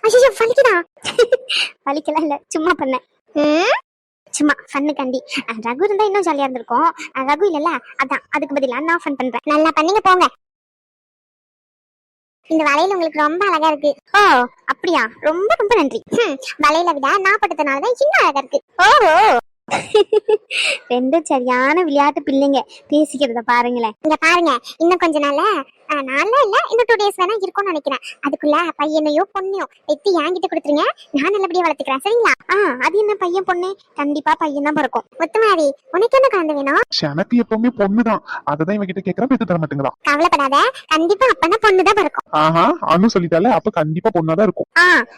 ஐயோ வலிக்குதா? வலிக்கலாம் இல்ல, சும்மா பண்ணேன். சும்மா ஃபன்னு கண்டி. ரகு இருந்தா இன்னும் ஜாலியா இருந்திருக்கும். ரகு இல்லல்ல, அதான் அதுக்கு பதிலா நான் ஃபன் பண்றேன். நல்லா பண்ணீங்க போங்க. இந்த வளையல் உங்களுக்கு ரொம்ப அழகா இருக்கு. ஓ அப்படியா, ரொம்ப ரொம்ப நன்றி. வளையல விட நான் பட்டதுனாலதான் இன்னும் அழகா இருக்கு. ஓஹோ. ரெண்டும் சரியான விளையாட்டு பிள்ளைங்க, பேசிக்கிறத பாருங்களேன். இங்க பாருங்க, இன்னும் கொஞ்ச நாள்ல நான்ல இல்ல இன்னும் 2 days வேணா இருக்கும்னு நினைக்கிறேன். அதுக்குள்ள பையனையோ பொண்ணையோ வெட்டி என்கிட்ட கொடுத்துருங்க, நான் நல்லபடியா வளர்த்துக்கிறேன். சரிங்களா? அது என்ன பையன் பொண்ணு? கண்டிப்பா பையன் தான் பிறக்கும். முத்துமாரி, உனக்கு என்ன குழந்தை வேணும்? எனக்கு எப்பவுமே பொண்ணுதான், அததான் இவகிட்ட கேக்குறேன், பெத்து தர மாட்டேங்கிறா. கவலைப்படாத, கண்டிப்பா அப்பனா பொண்ணுதான் பிறக்கும். ஆஹா, அனு சொல்லிட்டாலே அப்ப கண்டிப்பா பொண்ணாதான் இருக்கும்.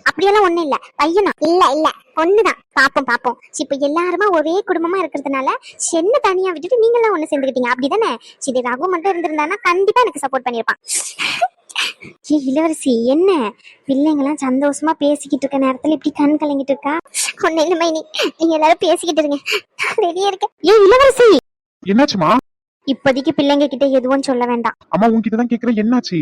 அப்படியெல்லாம் ஒண்ணு இல்ல, பையனா இல்ல இல்ல பொண்ணுதான். பாப்போம் பாப்போம். இப்ப எல்லாருமா ஒரே குடும்பமா இருக்கிறதுனால என்ன தனியா விட்டுட்டு நீங்க எல்லாம் ஒண்ணு சேர்ந்துக்கிட்டீங்க, அப்படிதானே? சரி, ரகு மட்டும் இருந்திருந்தானா கண்டிப்பா எனக்கு சப்போர்ட் பண்ணிருப்பான். இளவரசி, என்ன பிள்ளைங்கெல்லாம் சந்தோஷமா பேசிக்கிட்டு இருக்க நேரத்துல இப்படி கண் கலங்கிட்டு இருக்கா? ஒண்ணு இல்ல மைனி, நீங்க எல்லாரும் பேசிக்கிட்டு இருங்க, ரெடியா இருக்க. இளவரசி, என்னாச்சுமா? இப்போதைக்கு பிள்ளைங்க கிட்ட எதுவும் சொல்ல வேண்டாம். அம்மா உன்கிட்ட தான் கேக்குறேன், என்னாச்சு?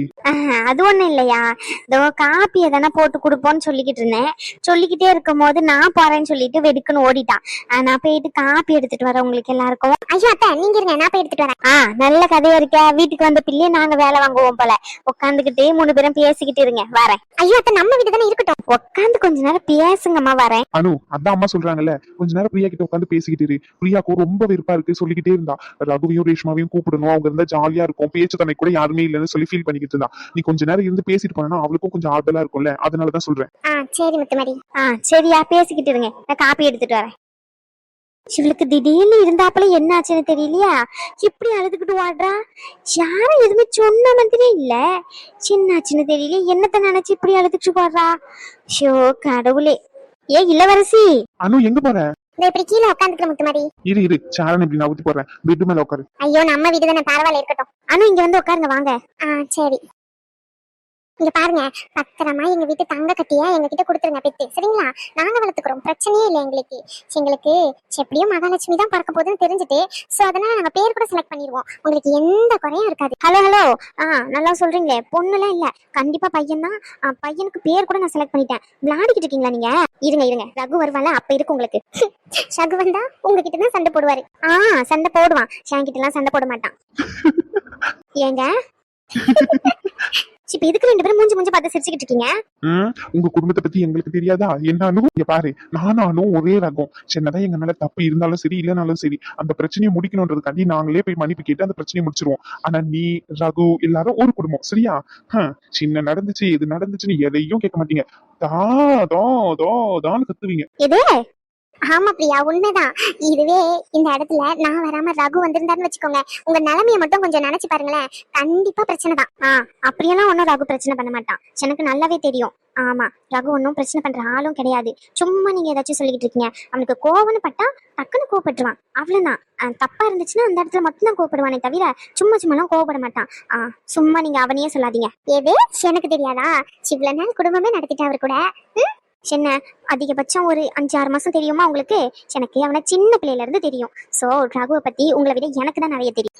அது ஒண்ணும் இல்லையா, இதோ காப்பி எதனா போட்டு கொடுப்போன்னு சொல்லிக்கிட்டு இருந்தேன். சொல்லிக்கிட்டே இருக்கும் போது நான் போறேன்னு சொல்லிட்டு வெடுக்குன்னு ஓடிட்டான். நான் போயிட்டு காப்பி எடுத்துட்டு வரேன் உங்களுக்கு எல்லாருக்கும். ஐயோ அத்தை, நீங்க இருங்க, நான் போய் எடுத்துட்டு வரேன். நல்ல கதையா இருக்க. வீட்டுக்கு வந்த பிள்ளைய நாங்க வேலை வாங்குவோம் போல. உட்காந்துக்கிட்டே 3 பேரும் பேசிக்கிட்டு இருங்க, வரேன். ஐயோ அத்தை, நம்ம வீட்டு தானே இருக்கட்டும், உட்காந்து கொஞ்ச நேரம் பேசுங்கம்மா, வரேன். அனு, அதான் அம்மா சொல்றாங்கல்ல, கொஞ்ச நேரம் பிரியா கிட்ட உட்காந்து பேசிக்கிட்டு இரு. பிரியாக்கு ரொம்ப வெறுப்பா இருக்கு, சொல்லிக்கிட்டே இருந்தா ரகுவையும் ரேஷ்மாவையும் கூப்பிடணும், அவங்க இருந்தா ஜாலியா இருக்கும், பேச்சு தன்னை கூட யாருமே இல்லைன்னு சொல்லி ஃபீல் பண்ணிக்கிட்டு இருந்தா. நீ கொஞ்ச நேரம் இருந்து பேசிட்டு போனா அவளுக்கும் கொஞ்சம் ஆறுதலா இருக்கும்ல, அதனாலதான் சொல்றேன். சரி முத்துமாரி. சரியா, பேசிக்கிட்டு இருங்க, நான் காப்பி எடுத்துட்டு வரேன். இவளுக்கு திடீர்னு இருந்தாப்புல என்ன ஆச்சுன்னு தெரியலையா, இப்படி அழுதுகிட்டு வாடுறா. யாரும் எதுவுமே சொன்ன மாதிரியே இல்ல, சின்னாச்சுன்னு தெரியல, என்னத்த நினைச்சு இப்படி அழுதுகிட்டு வாடுறா. ஷோ கடவுளே. ஏ இளவரசி. அனு, எங்க போற? இப்படி கீழே உட்காந்துக்கிற முத்துமாரி. இரு சாரன் இப்படி நான் ஊத்தி போறேன், பெட் மேல உட்காரு. ஐயோ, நம்ம வீடு தானே, பரவாயில்ல இருக்கட்டும். அனு, இங்க வந்து உட்காருங்க, வாங்க. சரி. இங்க பாருங்க, பத்திரமா எங்க வீட்டு தங்க கட்டிய எங்க கிட்ட கொடுத்துருங்க, பெத்து. சரிங்களா? நாங்க வளர்த்துக்கிறோம், பிரச்சனையே இல்லை எங்களுக்கு. எங்களுக்கு எப்படியும் மகாலட்சுமி தான் பறக்க போகுதுன்னு தெரிஞ்சுட்டு, சோ அதனால நாங்க பேர் கூட செலக்ட் பண்ணிடுவோம். உங்களுக்கு எந்த குறையும் இருக்காது. Hello hello. நல்லா சொல்றீங்களே, பொண்ணுலாம் இல்ல, கண்டிப்பா பையன் தான். பையனுக்கு பேர் கூட நான் செலக்ட் பண்ணிட்டேன். விளையாடிக்கிட்டு இருக்கீங்களா நீங்க? இருங்க, ரகு வருவால, அப்ப இருக்கு உங்களுக்கு. ரகு வந்தா உங்ககிட்ட தான் சண்டை போடுவாரு. சண்டை போடுவான், என்கிட்ட எல்லாம் சண்டை போட மாட்டான். ஏங்க இப்ப இதுக்கு 2 பேரும் மூஞ்சி பார்த்து சிரிச்சுக்கிட்டு இருக்கீங்க? உங்க குடும்பத்தை பத்தி எங்களுக்கு தெரியாதா? என்னன்னு இங்க பாரு, நானும் ஒரே ரகம். சின்னதா எங்க மேல தப்பு இருந்தாலும் சரி, இல்லைனாலும் சரி, அந்த பிரச்சனையை முடிக்கணும்ன்றதுக்காண்டி நாங்களே போய் மன்னிப்பு கேட்டு அந்த பிரச்சனையை முடிச்சிருவோம். ஆனா நீ, ரகு எல்லாரும் ஒரு குடும்பம், சரியா? சின்ன நடந்துச்சு, இது நடந்துச்சுன்னு எதையும் கேட்க மாட்டீங்க. தான் கத்துவீங்க. ஆமா பிரியா, உண்மைதான். இதுவே இந்த இடத்துல நான் வராம ரகு வந்திருந்தாருன்னு வச்சுக்கோங்க, உங்க நிலைமைய மட்டும் கொஞ்சம் நினைச்சு பாருங்களேன், கண்டிப்பா பிரச்சனை தான். அப்படியெல்லாம் ஒன்னும் ரகு பிரச்சனை பண்ண மாட்டான், எனக்கு நல்லாவே தெரியும். ஆமா, ரகு ஒன்னும் பிரச்சனை பண்ற ஆளும் கிடையாது. சும்மா நீங்க ஏதாச்சும் சொல்லிக்கிட்டு இருக்கீங்க. அவனுக்கு கோவம்னு பட்டா டக்குன்னு கோவப்பட்டுருவான், அவ்வளவுதான். தப்பா இருந்துச்சுன்னா அந்த இடத்துல மட்டும் தான் கோவப்படுவானே தவிர சும்மா கோவப்பட மாட்டான். சும்மா நீங்க அவனையே சொல்லாதீங்க. எது எனக்கு தெரியாதா? இவ்வளவு நாள் குடும்பமே நடத்திட்டு அவர் கூட. என்ன அதிகபட்சம் ஒரு 5-6 மாசம் தெரியுமா உங்களுக்கு? எனக்கு அவனை சின்ன பிள்ளையில இருந்து தெரியும். சோ ரகுவை பத்தி உங்களை விட எனக்கு தான் நிறைய தெரியும்.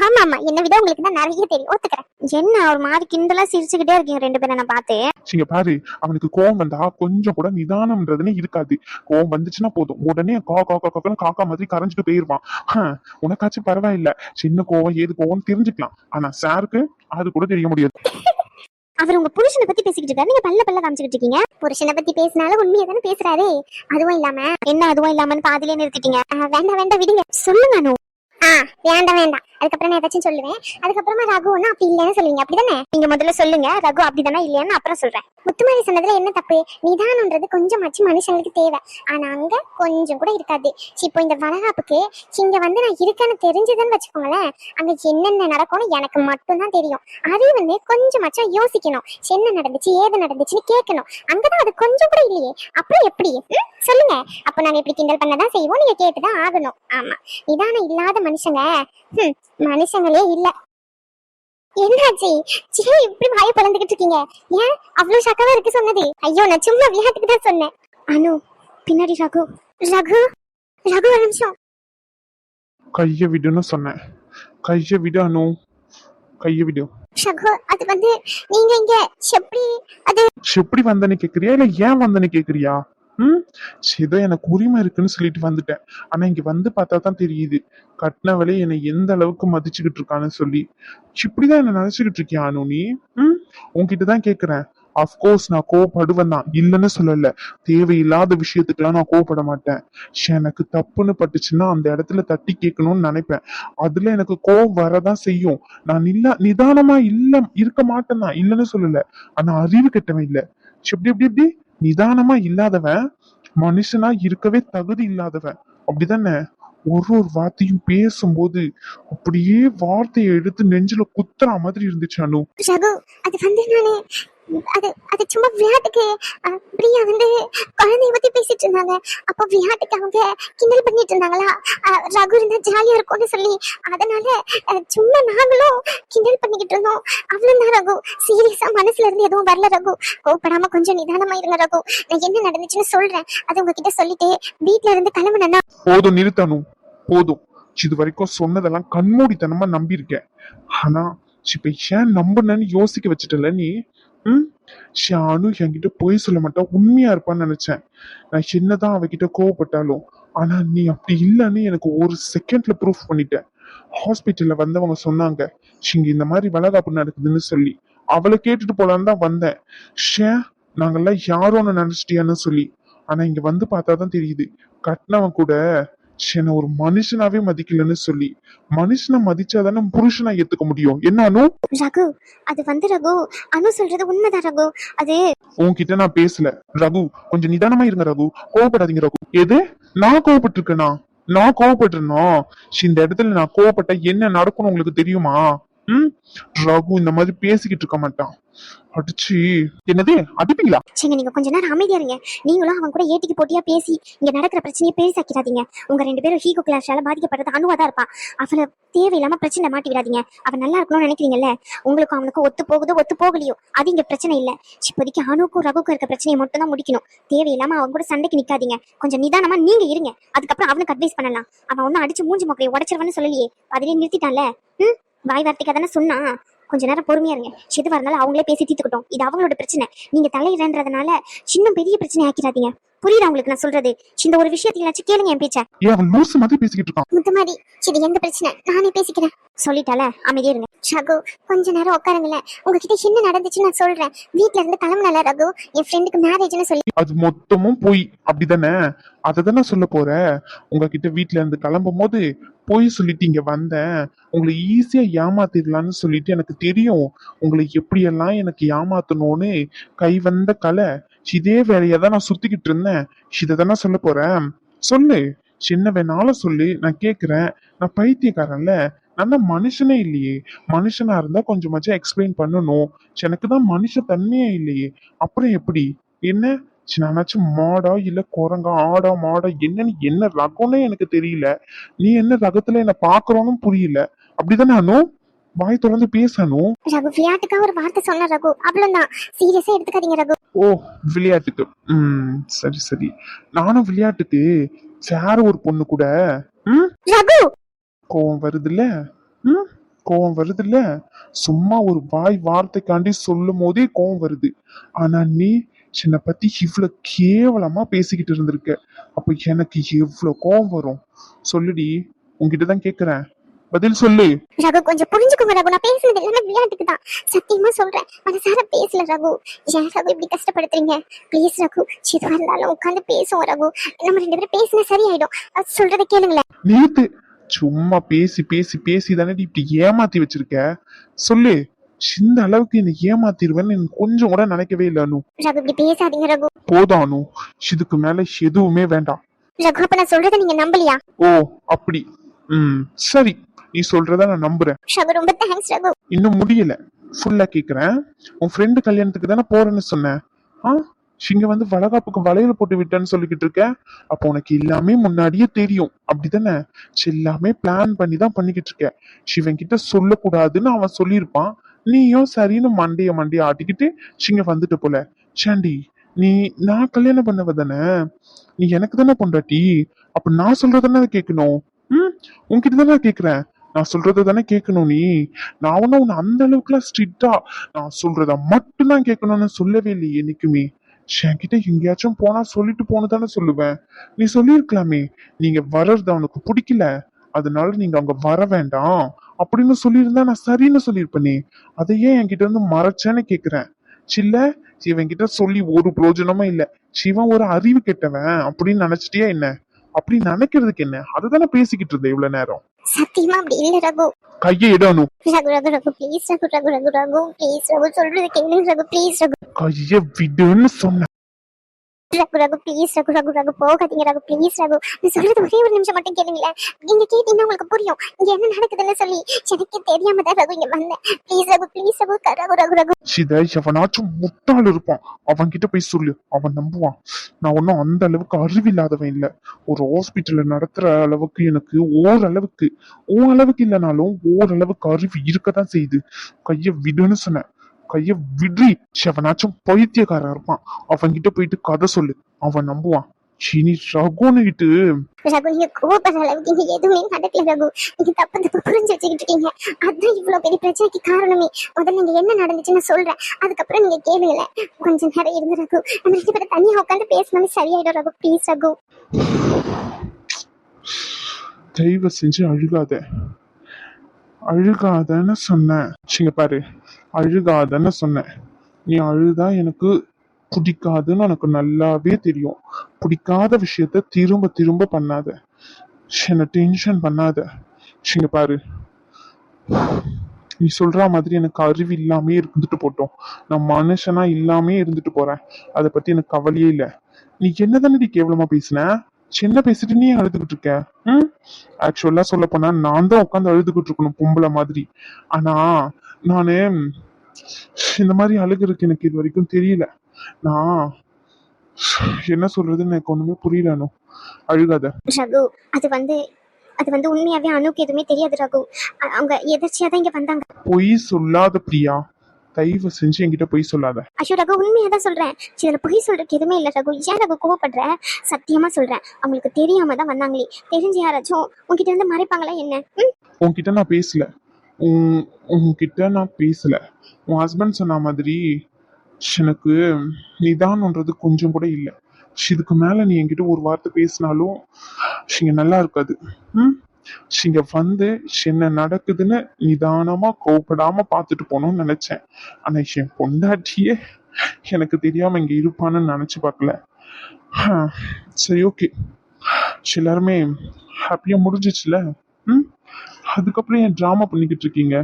ஆமா, என்னை விட உங்களுக்கு தான் நிறைய தெரியும், ஒத்துக்கிறேன். என்ன ஒரு மாதிரி கிண்டலா சிரிச்சுக்கிட்டே இருக்கீங்க 2 பேரும் நான் பார்த்து. இங்க பாரு, அவனுக்கு கோவம் வந்தா கொஞ்சம் கூட நிதானம்ன்றதுன்னு இருக்காது. கோவம் வந்துச்சுன்னா போதும், உடனே காக்கா மாதிரி கரைஞ்சிட்டு போயிருவான். உனக்காச்சும் பரவாயில்ல, சின்ன கோவம் ஏது கோவம் தெரிஞ்சுக்கலாம். ஆனா சாருக்கு அது கூட தெரிய முடியாது. அவர் உங்க புருஷனை பத்தி பேசிக்கிட்டு இருக்காரு, நீங்க பல்ல காமிச்சுக்கிட்டு இருக்கீங்க. புருஷனை பத்தி பேசினாலும் உண்மையா தானே பேசுறாரு. அதுவும் இல்லாம என்ன அதுவும் இல்லாமன்னு பாதியிலே நிறுத்திட்டீங்க. வேண்டாம் விடுங்க, சொல்லுங்க அனு. வேண்டாம், அதுக்கப்புறம் நான் ஏதாச்சும் சொல்லுவேன். அதுக்கப்புறமா ரகு ஒன்னும் அப்படி இல்லைன்னு சொல்லுவீங்க, அப்படிதானே? நீங்க முதல்ல சொல்லுங்க, ரகு அப்படிதானே இல்லையான்னு அப்புறம் சொல்றேன். முத்துமாரி சொன்னதுல என்ன தப்பு? நிதானம்ன்றது கொஞ்சமாச்சு மனுஷங்களுக்கு தேவை, ஆனா அங்க கொஞ்சம் கூட இருக்காது. இப்போ இந்த வளகாப்புக்கு இங்க வந்து நான் இருக்கேன்னு தெரிஞ்சதுன்னு வச்சுக்கோங்களேன், அங்க என்னென்ன நடக்கும்னு எனக்கு மட்டும்தான் தெரியும். அது வந்து கொஞ்சமாச்சும் யோசிக்கணும், என்ன நடந்துச்சு ஏது நடந்துச்சுன்னு கேட்கணும். அங்கதான் அது கொஞ்சம் கூட இல்லையே, அப்புறம் எப்படி சொல்லுங்க? அப்ப நாங்க இப்படி கிண்டல் பண்ணதான் செய்வோம், நீங்க கேட்டுதான் ஆகணும். ஆமா, நிதானம் இல்லாத மனுஷங்க மனுஷங்களே இல்ல. என்னாச்சு? இப்படி வாயை பழந்துகிட்டு இருக்கீங்க? ஏன் அவ்வளவு ஷாக்காவா இருக்கு சொன்னது? ஐயோ, நான் சும்மா விளையாட்டுக்கு தான் சொன்னேன். அனு, பின்னாடி ரகு. ஒரு நிமிஷம். கைய விடுன்னு சொன்னேன், கைய விடு அனு, கைய விடு. ரகு, அது வந்து நீங்க இங்க எப்படி? அது எப்படி வந்தேன்னு கேக்குறியா இல்ல ஏன் வந்தேன்னு கேக்குறியா? ம் ஏதோ எனக்கு உரிமை இருக்குன்னு சொல்லிட்டு வந்துட்டேன். ஆனா இங்க வந்து பார்த்தா தான் தெரியுது கட்டினவளே என்னை எந்த அளவுக்கு மதிச்சுக்கிட்டு இருக்கான்னு சொல்லி. இப்படிதான் என்ன நினைச்சுக்கிட்டு இருக்கியா அனு நீ? உன்கிட்ட தான் கேக்குறேன். அஃப்கோர்ஸ் நான் கோவப்படுவேன் தான், இல்லைன்னு சொல்லல. தேவையில்லாத விஷயத்துக்கெல்லாம் நான் கோவப்பட மாட்டேன். எனக்கு தப்புன்னு பட்டுச்சுன்னா அந்த இடத்துல தட்டி கேட்கணும்னு நினைப்பேன். அதுல எனக்கு கோவம் வரதான் செய்யும். நான் நிதானமா இல்ல இருக்க மாட்டேன் தான், இல்லைன்னு சொல்லல. ஆனா அறிவு கெட்டவன் இல்ல. எப்படி எப்படி எப்படி நிதானமா இல்லாதவன் மனுஷனா இருக்கவே தகுதி இல்லாதவன், அப்படிதானே? ஒரு ஒரு வார்த்தையும் பேசும்போது அப்படியே வார்த்தையை எடுத்து நெஞ்சில குத்துற மாதிரி இருந்துச்சு அனு. ரகு, அது வந்து நானு அது அது சும்மா விளையாட்டுக்கு பிரியா வந்து குழந்தைய பத்தி பேசிட்டு இருந்தாங்க. அப்போ விளையாட்டுக்கு அவங்க கிண்டல் பண்ணிட்டு இருந்தாங்களா, ரகு இருந்தா ஜாலியா இருக்கும்னு சொல்லி, அதனால சும்மா நாங்களும் கிண்டல் பண்ணிக்கிட்டு இருந்தோம். அவ்வளவுதான் ரகு. சீரியஸா மனசுல இருந்து எதுவும் வரல ரகு. கோவப்படாம கொஞ்சம் நிதானமா இருங்க ரகு. நான் என்ன நடந்துச்சுன்னு சொல்றேன், அது உங்ககிட்ட சொல்லிட்டு வீட்ல இருந்து கிளம்புனா. போதும் நிறுத்தணும், போதும். இது வரைக்கும் சொன்னதெல்லாம் கண்மூடித்தனமா நம்பி இருக்கேன். ஆனா இப்ப ஏன் நம்புனேன்னு யோசிக்க வச்சுட்டல நீ. ஷானு என்கிட்ட பொய் சொல்ல மாட்டா, உண்மையா இருப்பான்னு நினைச்சேன். நான் என்னதான் அவகிட்ட கோவப்பட்டாலும், ஆனா நீ அப்படி இல்லைன்னு எனக்கு ஒரு செகண்ட்ல ப்ரூஃப் பண்ணிட்ட. ஹாஸ்பிட்டல்ல வந்தவங்க சொன்னாங்க இங்க இந்த மாதிரி வளகாப்பு நடக்குதுன்னு சொல்லி. அவளை கேட்டுட்டு போலான்னு தான் வந்தேன். ஷே, நாங்கெல்லாம் யாரோன்னு நினைச்சிட்டியான்னு சொல்லி. ஆனா இங்க வந்து பார்த்தாதான் தெரியுது கட்டினவன் கூட என்ன ஒரு மனுஷனாவே மதிக்கலன்னு சொல்லி. மனுஷனை மதிச்சாதானே புருஷனா ஏத்துக்க முடியும். என்ன அனு? ரகு, அது வந்து ரகு, அனு சொல்றது உண்மைதான் ரகு. அது உன்கிட்ட நான் பேசல ரகு. கொஞ்சம் நிதானமா இருங்க ரகு, கோவப்படாதீங்க ரகு. எது? நான் கோவப்பட்டு இருக்கேனா? நான் கோவப்பட்டிருந்தோம். இந்த இடத்துல நான் கோவப்பட்ட என்ன நடக்கும்னு உங்களுக்கு தெரியுமா? ரகு இந்த மாதிரி பேசிக்கிட்டு இருக்க மாட்டான். அடிச்சு என்னது அடிப்பீங்களா? சரிங்க, நீங்க கொஞ்ச நேரம் அமைதியா இருங்க. நீங்களும் அவன் கூட ஏட்டிக்கு போட்டியா பேசி இங்க நடக்கிற பிரச்சனையை பெருசாக்கிறாதீங்க. உங்க ரெண்டு பேரும் ஹீகோ கிளாஷால பாதிக்கப்படுறது அனுவா தான் இருப்பான். அவனை தேவையில்லாம பிரச்சனை மாட்டி விடாதீங்க. அவன் நல்லா இருக்கணும்னு நினைக்கிறீங்கல்ல, உங்களுக்கும் அவனுக்கும் ஒத்து போகுதோ ஒத்து போகலையோ அது இங்க பிரச்சனை இல்ல. இப்போதைக்கு அனுக்கும் ரகுக்கும் இருக்க பிரச்சனையை மட்டும் தான் முடிக்கணும். தேவையில்லாம அவன் கூட சண்டைக்கு நிக்காதீங்க. கொஞ்சம் நிதானமா நீங்க இருங்க. அதுக்கப்புறம் அவனுக்கு அட்வைஸ் பண்ணலாம். அவன் ஒன்னும் அடிச்சு மூஞ்சி மொக்கையை உடச்சிருவான்னு சொல்லலையே, அதிலே நிறுத்திட்டான்ல. வாய் வார்த்தைக்கு தானே சொன்னா. கொஞ்ச நேரம் பொறுமையா இருங்க. எதுவா இருந்தாலும் அவங்களே பேசி தீர்த்துக்கிட்டோம். இது அவங்களோட பிரச்சனை. நீங்க தலையிடன்றதுனால இன்னும் பெரிய பிரச்சனை ஆக்கிடாதீங்க. புரியுதா உங்களுக்கு நான் சொல்றது? இந்த ஒரு விஷயத்தையாச்சும் கேளுங்க என் பேச்ச. அவன் லூசு மாதிரி பேசிக்கிட்டு இருக்கான். முத்தமாடி, இது எந்த பிரச்சனை நானே பேசிக்கிறேன். சொல்லிட்டால அமைதியா இருங்க. ரகு, கொஞ்ச நேரம் உட்காருங்களேன். உங்ககிட்ட என்ன நடந்துச்சுன்னு நான் சொல்றேன். வீட்ல இருந்து கிளம்புனால ரகு, என் ஃப்ரெண்டுக்கு மேரேஜ்னு சொல்லி. அது மொத்தமும் போய் அப்படிதானே? அததானே சொல்ல போற. உங்ககிட்ட வீட்ல இருந்து கிளம்பும் போது போய் சொல்லிட்டு இங்க வந்தேன், உங்களை ஈஸியா ஏமாத்திடலாம்னு சொல்லிட்டு எனக்கு தெரியும். உங்களை எப்படியெல்லாம் எனக்கு ஏமாத்தணும்னு கை வந்த கலை. இதே வேலையை தான் நான் சுத்திக்கிட்டு இருந்தேன். இததானே சொல்ல போறேன். சொல்லு, சின்ன வேணாலும் சொல்லு, நான் கேக்குறேன். நான் பைத்தியக்காரன்ல, நான் தான் மனுஷனே இல்லையே. மனுஷனா இருந்தா கொஞ்சமாச்சும் எக்ஸ்பிளைன் பண்ணணும். எனக்கு தான் மனுஷ தன்மையே இல்லையே. அப்புறம் எப்படி? என்ன நானாச்சும் மாடா இல்ல குரங்கா, ஆடா மாடா, என்னன்னு என்ன ரகம்னே எனக்கு தெரியல. நீ என்ன ரகத்துல என்ன பாக்குறோன்னு புரியல. அப்படிதானே அனு? வாய் தொடர்ந்து பேசணும். ரகு, விளையாட்டுக்கா ஒரு வார்த்தை சொன்ன ரகு, அவ்வளவுதான். சீரியஸா எடுத்துக்காதீங்க ரகு. ஓ, விளையாட்டுக்கு. சரி சரி. நானும் விளையாட்டுக்கு வேற ஒரு பொண்ணு கூட ரகு, கோவம் வருதுல்ல. கோவம் வருதுல்ல. சும்மா ஒரு வாய் வார்த்தைக்காண்டி சொல்லும் போதே கோவம் வருது. ஆனா நீ என்னை பத்தி இவ்வளவு கேவலமா பேசிக்கிட்டு இருந்திருக்க. அப்ப எனக்கு எவ்வளவு கோவம் வரும் சொல்லுடி. உன்கிட்டதான் கேக்குறேன், பதில் சொல்லு. ரகு, கொஞ்சம் புரிஞ்சுக்கோங்க ரகு. நான் பேசுனது எல்லாமே விளையாட்டுக்கு தான். சத்தியமா சொல்றேன், மனசார பேசல ரகு. ஏன் ரகு இப்படி கஷ்டப்படுத்துறீங்க? ப்ளீஸ் ரகு, எதுவா இருந்தாலும் உட்காந்து பேசுவோம் ரகு. நம்ம ரெண்டு பேரும் பேசினா சரியாயிடும். சொல்றதை கேளுங்களேன். நேத்து சும்மா பேசி பேசி பேசி தானே இப்படி ஏமாத்தி வச்சிருக்க. சொல்லு, இந்த அளவுக்கு என்ன ஏமாத்திருவேன்னு எனக்கு கொஞ்சம் கூட நினைக்கவே இல்லை அனு. ரகு, இப்படி பேசாதீங்க ரகு. போதும் அனு, இதுக்கு மேல எதுவுமே வேண்டாம். ரகு, அப்ப நான் சொல்றதை நீங்க நம்பலையா? ஓ அப்படி. சரி, நீ சொல்றத நான் நம்புறேன். ரகு, ரொம்ப தேங்க்ஸ் ரகு. இன்னும் முடியல, ஃபுல்லா கேக்குறேன். உன் ஃப்ரெண்டு கல்யாணத்துக்கு தானே போறேன்னு சொன்னேன். இங்க வந்து வளகாப்புக்கு வளையல போட்டு விட்டேன்னு சொல்லிக்கிட்டு இருக்க. அப்போ உனக்கு எல்லாமே முன்னாடியே தெரியும், அப்படித்தானே? எல்லாமே பிளான் பண்ணி தான் பண்ணிக்கிட்டு இருக்க. சிவன் கிட்ட சொல்லக்கூடாதுன்னு அவன் சொல்லியிருப்பான். நீயும் சரின்னு மண்டைய ஆட்டிக்கிட்டு இங்க வந்துட்டு போல. சாண்டி, நீ நான் கல்யாணம் பண்ணவ தானே, நீ எனக்கு தானே பொண்டாட்டி. அப்ப நான் சொல்றதானே கேட்கணும். உன்கிட்ட தானே கேக்குறேன். நான் சொல்றத தானே கேட்கணும் நீ. நான் ஒன்னும் உன்னை அந்த அளவுக்குலாம் ஸ்ட்ரிக்டா நான் சொல்றத மட்டும்தான் கேட்கணும்னு சொல்லவே இல்லையே என்னைக்குமே. என்கிட்ட எங்கேயாச்சும் போனா சொல்லிட்டு போன தானே சொல்லுவேன். நீ சொல்லியிருக்கலாமே, நீங்க வர்றது அவனுக்கு பிடிக்கல, அதனால நீங்க அங்க வர வேண்டாம் அப்படின்னு சொல்லியிருந்தா நான் சரின்னு சொல்லியிருப்பேனே. அதை ஏன் என்கிட்ட இருந்து மறைச்சேன்னு கேக்குறேன். சில்ல, இவன் கிட்ட சொல்லி ஒரு பிரயோஜனமும் இல்ல. சிவன் ஒரு அறிவு கெட்டவன் அப்படின்னு நினைச்சிட்டியா என்ன? அப்படி நினைக்கிறதுக்கு என்ன, அதுதானே பேசிக்கிட்டு இருந்தேன் இவ்வளவு நேரம். சத்தியமா அப்படி இல்ல ரகு. கையை இடணும். ரகு ரகு ரகு ப்ளீஸ் ரகு ரகு ரகு ரகு ப்ளீஸ் ரகு சொல்றது கேளுங்க ரகு ப்ளீஸ் ரகு. கைய விடுன்னு சொன்ன. ரகு ரகு ப்ளீஸ் ரகு ரகு ரகு போகாதீங்க ரகு ப்ளீஸ் ரகு. நீ சொல்றது ஒரே ஒரு நிமிஷம் மட்டும் கேளுங்களேன். நீங்க கேட்டீங்கன்னா உங்களுக்கு புரியும் இங்க என்ன நடக்குதுன்னு சொல்லி. எனக்கு தெரியாம தான் ரகு இங்க வந்தேன். ப்ளீஸ் ரகு ரகு ரகு ரகு. இத எவனாச்சும் முட்டாள் இருப்பான், அவன் கிட்ட போய் சொல்லு, அவன் நம்புவான். நான் ஒன்னும் அந்த அளவுக்கு அறிவில்லாதவன் இல்ல. ஒரு ஹாஸ்பிட்டல்ல நடத்துற அளவுக்கு எனக்கு ஓரளவுக்கு இல்லைனாலும் ஓரளவுக்கு அறிவு இருக்கதான் செய்யுது. கைய விடுன்னு சொன்ன. கைய விட்ரி. எவனாச்சும் பைத்தியக்காரன் இருப்பான், அவன் கிட்ட போயிட்டு கதை சொல்லு, அவன் நம்புவான். இனி ரகுன்னுகிட்டு ரகு நீங்க கோபப்படுற அளவுக்கு இங்க எதுவுமே நடக்கல ரகு. நீங்க தப்பு புரிஞ்சு வச்சுக்கிட்டு இருக்கீங்க. அதான் இவ்வளவு பெரிய பிரச்சனைக்கு காரணமே. முதல்ல நீங்க என்ன நடந்துச்சுன்னு சொல்றேன், அதுக்கப்புறம் நீங்க கேளுங்களேன். கொஞ்ச நேரம் இருங்க ரகு. நம்ம ரெண்டு பேரும் தனியா உட்காந்து பேசினாலும் சரியாயிடும் ரகு. ப்ளீஸ் ரகு. தயவு செஞ்சு அழுகாதன்னு சொன்னேன். சிங்க பாரு, அழுகாதன்னு சொன்னேன். நீ அழுதா எனக்கு பிடிக்காதுன்னு எனக்கு நல்லாவே தெரியும். பிடிக்காத விஷயத்த திரும்ப திரும்ப பண்ணாத, என்ன டென்ஷன் பண்ணாத. சிங்க பாரு, நீ சொல்ற மாதிரி எனக்கு அறிவு இல்லாமே இருந்துட்டு போட்டோம், நான் மனுஷனா இல்லாமே இருந்துட்டு போறேன், அதை பத்தி எனக்கு கவலையே இல்லை. நீ என்னதானே நீ கேவலமா பேசின, சின்ன பேசிட்டு நீ அழுதுகிட்டு இருக்க. ஆக்சுவலா சொல்ல போனா நான் தான் உட்காந்து அழுதுகிட்டு இருக்கணும் பொம்பளை மாதிரி. ஆனா நானு இந்த மாதிரி அழுகுறதுக்கு எனக்கு இது வரைக்கும் தெரியல. நான் என்ன சொல்றதுன்னு எனக்கு ஒண்ணுமே புரியல. அழுகாத ரகு. அது வந்து உண்மையாவே அனுக்கு எதுவுமே தெரியாது ரகு. அவங்க எதிர்ச்சியா தான் இங்க வந்தாங்க. பொய் சொல்லாத பிரியா, தயவு செஞ்சு என்கிட்ட பொய் சொல்லாத. ஐயோ ரகு உண்மையா தான் சொல்றேன். இதுல பொய் சொல்றதுக்கு எதுவுமே இல்ல ரகு. ஏன் ரகு கோவப்படுற? சத்தியமா சொல்றேன், அவங்களுக்கு தெரியாம தான் வந்தாங்களே. தெரிஞ்சு யாராச்சும் உன்கிட்ட இருந்து மறைப்பாங்களா என்ன? உன்கிட்ட நான் பேசல. உன்கிட்ட நான் பேசல. உன் ஹஸ்பண்ட் சொன்ன மாதிரி எனக்கு நிதானம்ன்றது கொஞ்சம் கூட இல்லை. இதுக்கு மேல நீ என்கிட்ட ஒரு வார்த்தை பேசினாலும் இங்க நல்லா இருக்காது. இங்க வந்து என்ன நடக்குதுன்னு நிதானமா கோவப்படாம பார்த்துட்டு போகணும்னு நினைச்சேன். ஆனா என் பொண்டாட்டியே எனக்கு தெரியாம இங்க இருப்பான்னு நினைச்சு பார்க்கல. சரி, ஓகே, எல்லாருமே ஹாப்பியா முடிஞ்சிச்சுல. அதுக்கப்புறம் ஏன் டிராமா பண்ணிக்கிட்டு இருக்கீங்க?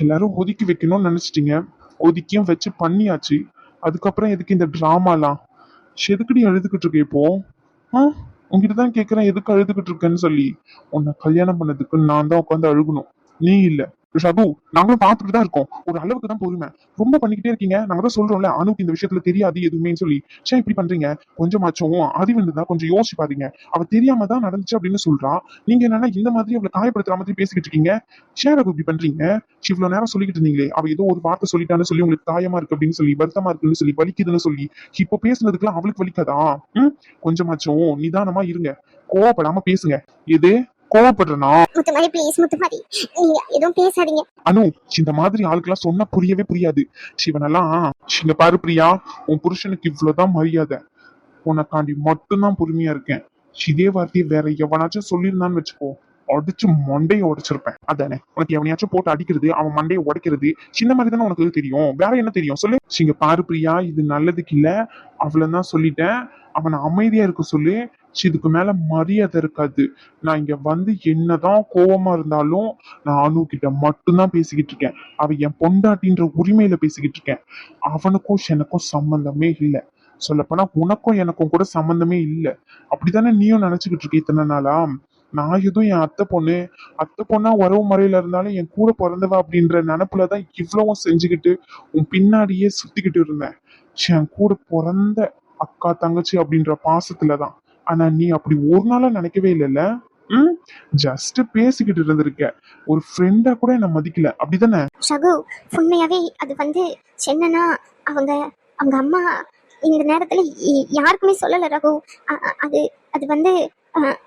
எல்லாரும் ஒதுக்கி வைக்கணும்னு நினைச்சிட்டீங்க, ஒதுக்கியும் வச்சு பண்ணியாச்சு. அதுக்கப்புறம் எதுக்கு இந்த டிராமாலாம்? எதுக்குடி அழுதுகிட்டு இருக்க இப்போ? உங்ககிட்ட தான் கேட்கறேன், எதுக்கு அழுதுகிட்டு இருக்கேன்னு சொல்லி. உன்னை கல்யாணம் பண்ணதுக்கு நான் தான் உட்காந்து அழுகணும், நீ இல்ல. ரகு, நாங்களும் பார்த்துட்டு தான் இருக்கோம். ஒரு அளவுக்கு தான் பொறுமை. ரொம்ப பண்ணிக்கிட்டே இருக்கீங்க. நாங்க தான் சொல்றோம்ல, அனுக்கு இந்த விஷயத்துல தெரியாது எதுவுமே சொல்லி. இப்படி பண்றீங்க? கொஞ்சமாச்சும் அறிவு இருந்ததா கொஞ்சம் யோசிச்சு பாருங்க. அவ தெரியாம தான் நடந்துச்சு அப்படின்னு சொல்றா. நீங்க என்னன்னா இந்த மாதிரி அவளை காயப்படுத்துற மாதிரி பேசிக்கிட்டு இருக்கீங்க. ரகு இப்படி பண்றீங்க? இவ்வளவு நேரம் சொல்லிக்கிட்டு இருந்தீங்களே, அவ ஏதோ ஒரு வார்த்தை சொல்லிட்டான்னு சொல்லி உங்களுக்கு காயமா இருக்கு அப்படின்னு சொல்லி, வருத்தமா இருக்குன்னு சொல்லி, வலிக்குதுன்னு சொல்லி, இப்போ பேசுனதுக்குலாம் அவளுக்கு வலிக்காதா? கொஞ்சமாச்சும் நிதானமா இருங்க, கோவப்படாம பேசுங்க. எது கோவப்படுறனா? முத்துமாரி ப்ளீஸ் முத்துமாரி, நீங்க எதுவும் பேசாதீங்க. அனு, இந்த மாதிரி ஆளுக்கெல்லாம் சொன்னா புரியவே புரியாது. சிவனெல்லாம் இங்க பாரு பிரியா, உன் புருஷனுக்கு இவ்வளவுதான் மரியாதை. உனக்காண்டி மட்டும்தான் பொறுமையா இருக்கேன். இதே வார்த்தையை வேற எவனாச்சும் சொல்லியிருந்தான்னு வச்சுக்கோ, அடிச்சு மண்டையை உடைச்சிருப்பேன். அதானே, உனக்கு எவனையாச்சும் போட்டு அடிக்கிறது, அவன் மண்டையை உடைக்கிறது, சின்ன மாதிரி தானே உனக்கு தெரியும், வேற என்ன தெரியும் சொல்லு. இங்க பாரு பிரியா, இது நல்லதுக்கு இல்ல, அவ்வளவுதான் சொல்லிட்டேன். அவனை அமைதியா இருக்க சொல்லு. இதுக்கு மேல மரியாதை இருக்காது. நான் இங்க வந்து என்னதான் கோவமா இருந்தாலும் நான் அனு கிட்ட மட்டும்தான் பேசிக்கிட்டு இருக்கேன். அவ என் பொண்டாட்டின்ற உரிமையில பேசிக்கிட்டு இருக்கேன். அவனுக்கும் எனக்கும் சம்பந்தமே இல்லை. சொல்லப்போனா உனக்கும் எனக்கும் கூட சம்பந்தமே இல்லை. அப்படித்தானே நீயும் நினைச்சுக்கிட்டு இருக்க இத்தனை நாளா? நான் எதுவும் என் அத்தை பொண்ணா உறவு முறையில இருந்தாலும் என் கூட பிறந்தவ அப்படின்ற நினப்புலதான் இவ்வளவும் செஞ்சுக்கிட்டு உன் பின்னாடியே சுத்திக்கிட்டு இருந்தேன். என் கூட பிறந்த அக்கா தங்கச்சி அப்படின்ற பாசத்துலதான். ஆனா நீ அப்படி ஒரு நாளா நினைக்கவே இல்லைல்ல. ஜஸ்ட் பேசிக்கிட்டு இருந்திருக்க, ஒரு ஃப்ரெண்டா கூட என்ன மதிக்கல, அப்படிதானே? ரகு உண்மையாவே அது வந்து என்னன்னா, அவங்க அவங்க அம்மா இந்த நேரத்துல யாருக்குமே சொல்லல ரகு. அது அது வந்து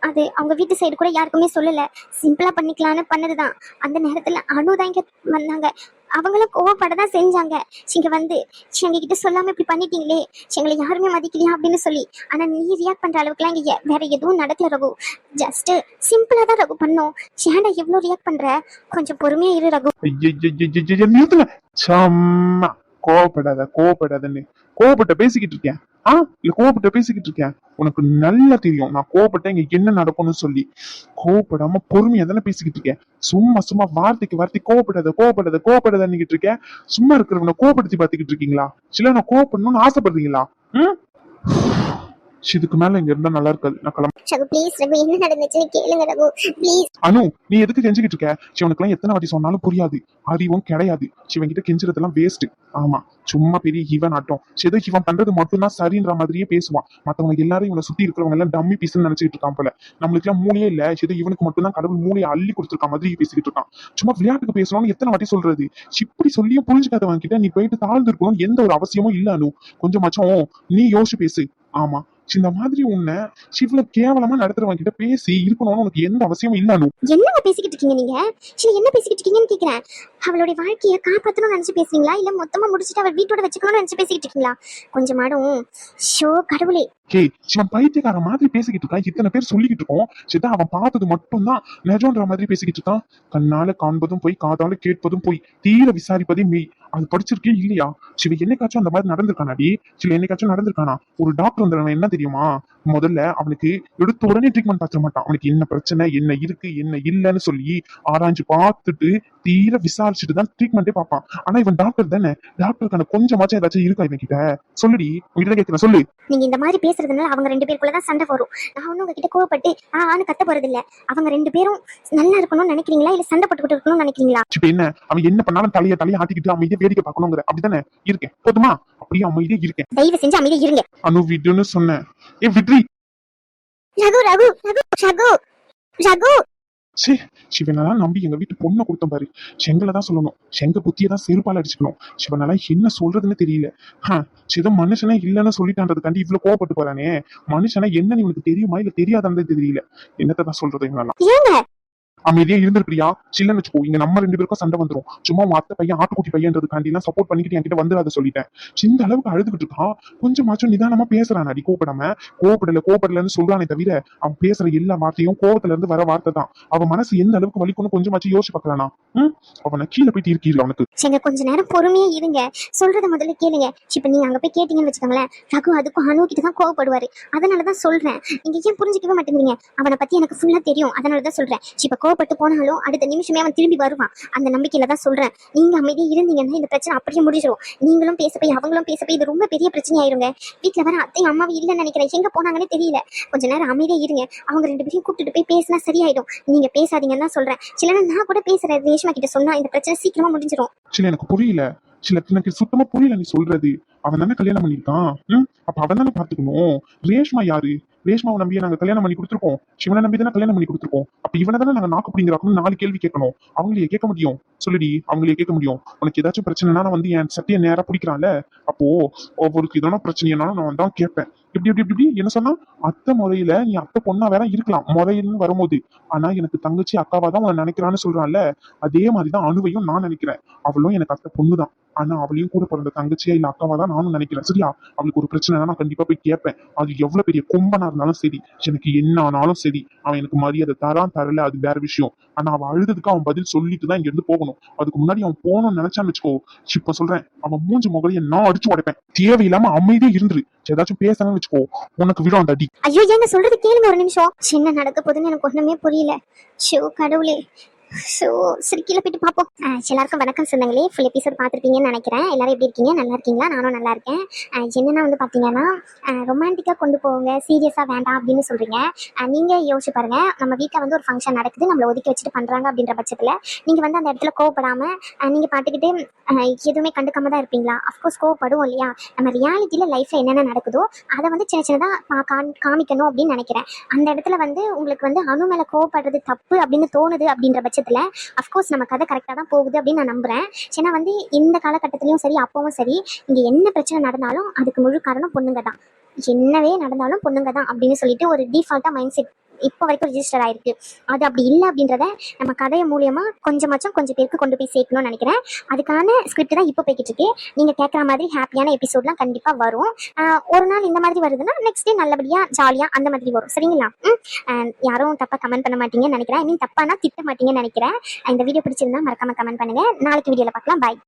அது அவங்க வீட்டு சைடு கூட யாருக்குமே சொல்லல, சிம்பிளா பண்ணிக்கலாம்னு பண்ணதுதான். அந்த நேரத்துல அனுதான் இங்க வந்தாங்க. அவங்களும் கோவப்படதான் செஞ்சாங்க. இங்க வந்து எங்ககிட்ட சொல்லாம இப்படி பண்ணிட்டீங்களே, எங்களை யாருமே மதிக்கலையா அப்படின்னு சொல்லி. ஆனா நீ ரியாக்ட் பண்ற அளவுக்குலாம் இங்க வேற எதுவும் நடக்கல ரகு. ஜஸ்ட் சிம்பிளா தான் ரகு பண்ணோம். ஏன்டா எவ்வளவு ரியாக்ட் பண்ற? கொஞ்சம் பொறுமையா இரு ரகு. நிறுத்தல. சம்மா கோவப்படாதன்னு கோவப்பட்ட பேசிக்கிட்டு இருக்கேன். இல்ல கோவப்பட்ட பேசிக்கிட்டு இருக்கேன். உனக்கு நல்லா தெரியும் நான் கோவப்பட்ட இங்க என்ன நடக்கும்னு சொல்லி. கோவப்படாம பொறுமையா தானே பேசிக்கிட்டு இருக்கேன். சும்மா வார்த்தைக்கு வார்த்தை கோவப்படாதன்னுகிட்டு இருக்கேன். சும்மா இருக்கிறவனை கோவப்படுத்தி பாத்துக்கிட்டு இருக்கீங்களா? சில நான் கோவப்படணும்னு ஆசைப்படுறீங்களா? இதுக்கு மேல இங்க இருந்தா நல்லா இருக்காது. நான் கிளம்ப. ரகு ப்ளீஸ் ரகு, என்ன நடந்துச்சுன்னு கேளுங்க ரகு ப்ளீஸ். அனு நீ எதுக்கு கெஞ்சிக்கிட்டு இருக்க? சிவனுக்குலாம் எத்தனை வாட்டி சொன்னாலும் புரியாது, அறிவும் கிடையாது. சிவன் கிட்ட கெஞ்சுறதெல்லாம் வேஸ்ட். ஆமா, சும்மா பெரிய இவன் ஆட்டம். ஏதோ இவன் பண்றது மட்டும்தான் சரின்ற மாதிரியே பேசுவான். மத்தவங்க எல்லாரும் இவனை சுத்தி இருக்கிறவங்க எல்லாம் டம்மி பீஸ்ன்னு நினைச்சிட்டு இருக்கான் போல. நம்மளுக்கு எல்லாம் மூளையே இல்ல. ஏதோ இவனுக்கு மட்டும்தான் கடவுள் மூளையை அள்ளி கொடுத்துருக்க மாதிரி பேசிக்கிட்டு இருக்கான். சும்மா விளையாட்டுக்கு பேசணும்னு எத்தனை வாட்டி சொல்றது? இப்படி சொல்லியும் புரிஞ்சுக்காதவன் கிட்ட நீ போயிட்டு தாழ்ந்து இருக்கணும் எந்த ஒரு அவசியமும் இல்ல அனு. கொஞ்சமாச்சும் நீ யோசிச்சு பேசு. ஆமா, இந்த மாதிரி உன்னை இவ்வளவு கேவலமா நடத்துறவங்க கிட்ட பேசி இருக்கணும்னு உனக்கு எந்த அவசியமும் இல்ல அனு. என்னங்க பேசிக்கிட்டு இருக்கீங்க நீங்க? சரி, என்ன பேசிக்கிட்டு இருக்கீங்கன்னு கேக்குறேன். அவளுடைய வாழ்க்கையை காப்பாத்தணும்னு நினைச்சு பேசுறீங்களா, இல்ல மொத்தமா முடிச்சுட்டு அவள் வீட்டோட வச்சுக்கணும்னு நினைச்சு பேசிக்கிட்டு இருக்கீங்களா? கொஞ்சமாடும் ஷோ கடவுளே. இவன் பைத்தியக்கார மாதிரி பேசிக்கிட்டு இருக்கான். இத்தனை பேர் சொல்லிக்கிட்டு இருக்கோம். சரி, அவன் பார்த்தது மட்டும்தான் நிஜம்ன்ற மாதிரி பேசிக்கிட்டு இருக்கான். கண்ணால காண்பதும் போய், காதால கேட்பதும் போய், தீர விசாரிப்பதே மெய். அது படிச்சிருக்கே இல்லையா? சிவ என்னைக்காச்சும் அந்த மாதிரி நடந்திருக்கானாடி? சில என்னைக்காச்சும் நடந்திருக்கானா? ஒரு டாக்டர் வந்து என்ன தெரியுமா, முதல்ல அவனுக்கு எடுத்த உடனே ட்ரீட்மெண்ட் பார்த்துட மாட்டான். அவனுக்கு என்ன பிரச்சனை, என்ன இருக்கு, என்ன இல்லைன்னு சொல்லி ஆராய்ஞ்சு பார்த்துட்டு தீர விசாரிச்சுட்டு தான் ட்ரீட்மெண்ட்டே பார்ப்பான். ஆனா இவன் டாக்டர் தானே, டாக்டருக்கான கொஞ்சமாச்சும் ஏதாச்சும் இருக்கா இவன் கிட்ட? சொல்லுடி, உங்ககிட்ட கேட்கிறேன், சொல்லு. நீங்க இந்த மாதிரி பேசுறதுனால அவங்க ரெண்டு பேருக்குள்ளதான் சண்டை வரும். நான் ஒன்னும் உங்ககிட்ட கோவப்பட்டு ஆன்னு கத்த போறது இல்ல. அவங்க ரெண்டு பேரும் நல்லா இருக்கணும்னு நினைக்கிறீங்களா, இல்ல சண்டை போட்டுக்கிட்டு இருக்கணும்னு நினைக்கிறீங்களா? இப்ப என்ன, அவன் என்ன பண்ணாலும் தலையை ஆட்டிக்கிட்டு அமைதியா வேடிக்கை பார்க்கணுங்கிற அப்படித்தானே இருக்கேன்? போதுமா? அப்படியே அமைதியா இருக்கேன். தயவு செஞ்சு அமைதியா இருங்க. அனு விடுன்னு சொன்னேன். விட்ரி. ரகு ரகு ரகு ரகு ரகு. சிவனெல்லாம் நம்பி எங்க வீட்டு பொண்ணை கொடுத்தோம் பாரு. செங்கலை தான் சொல்லணும், செங்க புத்தியை தான் செருப்பால அடிச்சுக்கணும். சிவனெல்லாம் என்ன சொல்றதுன்னு தெரியல. சிதம் மனுஷனே இல்லைன்னு சொல்லிட்டான்றதுக்காண்டி இவ்வளவு கோவப்பட்டு போறானே. மனுஷனா என்னன்னு இவனுக்கு தெரியுமா இல்ல தெரியாதான்னு தெரியல. என்னத்தை தான் சொல்றது இவனெல்லாம். அமைதியா இருந்திருக்கியா? சில்லன்னு வச்சுக்கோ, இங்க நம்ம ரெண்டு பேருக்கும் சண்டை வந்துரும். சும்மா உன் அத்தை பையன் ஆட்டுக்குட்டி பையன்றதுக்காண்டி எல்லாம் சப்போர்ட் பண்ணிக்கிட்டு என்கிட்ட வந்து அதை சொல்லிட்டேன். இந்த அளவுக்கு அழுதுகிட்டு இருக்கான். கொஞ்சமாச்சும் நிதானமா பேசுறான். அடி கோவப்படலன்னு சொல்றானே தவிர அவன் பேசுற எல்லா வார்த்தையும் கோவத்துல இருந்து வர வார்த்தை தான். அவன் மனசு எந்த அளவுக்கு வலிக்கும்னு கொஞ்சமாச்சும் யோசிச்சு பாக்கலானா? அவனை கீழே போயிட்டு இருக்கீங்க அவனுக்கு. சரி, கொஞ்ச நேரம் பொறுமையா இருங்க. சொல்றத முதல்ல கேளுங்க. இப்ப நீங்க அங்க போய் கேட்டீங்கன்னு வச்சுக்கோங்களேன், ரகு அதுக்கும் அனு கிட்ட தான் கோவப்படுவாரு. அதனாலதான் சொல்றேன். நீங்க ஏன் புரிஞ்சுக்கவே மாட்டேங்கிறீங்க? அவனை பத்தி எனக்கு ஃபுல்லா தெரியும். அதனாலதான் சொல்றேன். இப்ப கோவப்பட்டு போனாலும் அடுத்த நிமிஷமே அவன் திரும்பி வருவான். அந்த நம்பிக்கையில தான் சொல்றேன். நீங்க அமைதியா இருந்தீங்கன்னா இந்த பிரச்சனை அப்படியே முடிஞ்சிடும். நீங்களும் பேச போய் அவங்களும் பேச போய் இது ரொம்ப பெரிய பிரச்சனை ஆயிருங்க. வீட்டுல வர அத்தையும் அம்மாவும் இல்லைன்னு நினைக்கிறேன். எங்க போனாங்கன்னு தெரியல. கொஞ்ச நேரம் அமைதியா இருங்க. அவங்க ரெண்டு பேரையும் கூப்பிட்டு போய் பேசினா சரியாயிடும். நீங்க பேசாதீங்கன்னு தான் சொல்றேன். சில நான் கூட பேசுறேன். ரேஷ்மா கிட்ட சொன்னா இந்த பிரச்சனை சீக்கிரமா முடிஞ்சிடும். சில எனக்கு புரியல. எனக்கு சுத்தமா புரியல நீ சொல்றது. அவன் தானே கல்யாணம் பண்ணிருக்கான். அப்ப அவன் தானே பாத்துக்கணும். ரேஷ்மா யாரு? ரேஷ்மாவை நம்பியே நாங்க கல்யாணம் பண்ணி கொடுத்துருக்கோம். சிவனை நம்பி தானே கல்யாணம் பண்ணி கொடுத்துருக்கோம். அப்ப இவனை தானே நாங்க நாக்கு பிடிங்கிறாக்கணும் 4 கேள்வி கேட்கணும். அவங்களையே கேட்க முடியும்? சொல்லுடி, அவங்களையே கேட்க முடியும். உனக்கு ஏதாச்சும் பிரச்சனைனா நான் வந்து என் சட்டையை நேரா பிடிக்கிறான்ல, அப்போ ஒவ்வொருக்கு இதான பிரச்சனைனாலும் நான் தான் கேட்பேன். இப்படி என்ன சொன்னா, அத்தை முறையில நீ அத்தை பொண்ணா வேற இருக்கலாம் முறையின்னு வரும்போது, ஆனா எனக்கு தங்கச்சி அக்காவா தான் உன்னை நினைக்கிறான்னு சொல்றான்ல, அதே மாதிரிதான் அணுவையும் நான் நினைக்கிறேன். அவளும் எனக்கு அத்தை பொண்ணுதான். ஆனா அவளையும் கூட பிறந்த தங்கச்சியா இல்ல அக்காவா தான் நானும் நினைக்கிறேன். சரியா? அவளுக்கு ஒரு பிரச்சனைனா நான் கண்டிப்பா போய் கேட்பேன். அது எவ்வளவு பெரிய கொம்பனா இருந்தாலும் சரி, எனக்கு என்ன ஆனாலும் சரி. அவன் எனக்கு மரியாதை தரல, அது வேற விஷயம். ஆனா அவன் அழுதுக்கு அவன் பதில் சொல்லிட்டு தான் இங்க இருந்து போகணும். அதுக்கு முன்னாடி அவன் போகணும்னு நினைச்சான்னு வச்சுக்கோ, இப்ப சொல்றேன், அவன் மூஞ்சி முகலைய நான் அடிச்சு உடைப்பேன். தேவையில்லாம அமைதியா இருந்துரு. ஏதாச்சும் பேசணும்னு வச்சுக்கோ, உனக்கு விடும் அந்த அடி. ஐயோ, என்ன சொல்றது கேளுங்க ஒரு நிமிஷம். என்ன நடக்க போகுதுன்னு எனக்கு ஒண்ணுமே புரியல. ஷோ கடவுளே. ஸோ சரி, கீழே போயிட்டு பார்ப்போம். எல்லாருக்கும் வணக்கம் சொந்தங்களே. ஃபுல் எபிசோட் பார்த்துருப்பீங்கன்னு நினைக்கிறேன். எல்லாரும் எப்படி இருக்கீங்க? நல்லா இருக்கீங்களா? நானும் நல்லா இருக்கேன். என்னென்னா வந்து பார்த்தீங்கன்னா, ரொமான்டிக்காக கொண்டு போங்க, சீரியஸாக வேண்டாம் அப்படின்னு சொல்கிறீங்க. நீங்கள் யோசிச்சு பாருங்கள். நம்ம வீட்டில் வந்து ஒரு ஃபங்க்ஷன் நடக்குது, நம்மளை ஒதுக்கி வச்சுட்டு பண்ணுறாங்க அப்படின்ற பட்சத்தில் நீங்கள் வந்து அந்த இடத்துல கோவப்படாமல் நீங்கள் பார்த்துக்கிட்டு எதுவுமே கண்டுக்காம தான் இருப்பீங்களா? அஃப்கோர்ஸ் கோவப்படுவோம் இல்லையா? நம்ம ரியாலிட்டியில் லைஃப்பில் என்னென்ன நடக்குதோ அதை வந்து சின்ன சின்னதாக காமிக்கணும் அப்படின்னு நினைக்கிறேன். அந்த இடத்துல வந்து உங்களுக்கு வந்து அணு மேலே கோவப்படுறது தப்பு அப்படின்னு தோணுது அப்படின்ற பட்சத்தில் அஃப்கோர்ஸ் நம்ம கதை கரெக்டாக தான் போகுது அப்படின்னு நான் நம்புகிறேன். ஏன்னா வந்து இந்த காலகட்டத்திலையும் சரி, அப்பவும் சரி, இங்கே என்ன பிரச்சனை நடந்தாலும் அதுக்கு முழு காரணம் பொண்ணுங்க தான். என்னவே நடந்தாலும் பொண்ணுங்க தான் அப்படின்னு சொல்லிட்டு ஒரு டிஃபால்ட்டாக மைண்ட் செட் இப்போ வரைக்கும் ரிஜிஸ்டர் ஆயிருக்கு. அது அப்படி இல்லை அப்படின்றத நம்ம கதையை மூலியமா கொஞ்சம் பேருக்கு கொண்டு போய் சேர்க்கணும்னு நினைக்கிறேன். அதுக்கான ஸ்கிரிப்ட் தான் இப்போ போய்கிட்டு இருக்கு. நீங்க கேட்குற மாதிரி ஹாப்பியான எபிசோட்லாம் கண்டிப்பா வரும். ஒரு நாள் இந்த மாதிரி வருதுன்னா நெக்ஸ்ட் டே நல்லபடியா ஜாலியா அந்த மாதிரி வரும். சரிங்களா? யாரும் தப்பா கமெண்ட் பண்ண மாட்டீங்கன்னு நினைக்கிறேன். ஐ மீன் தப்பானா திட்ட மாட்டீங்கன்னு நினைக்கிறேன். இந்த வீடியோ பிடிச்சிருந்தா மறக்காம கமெண்ட் பண்ணுங்க. நாளைக்கு வீடியோல பார்க்கலாம். பாய்.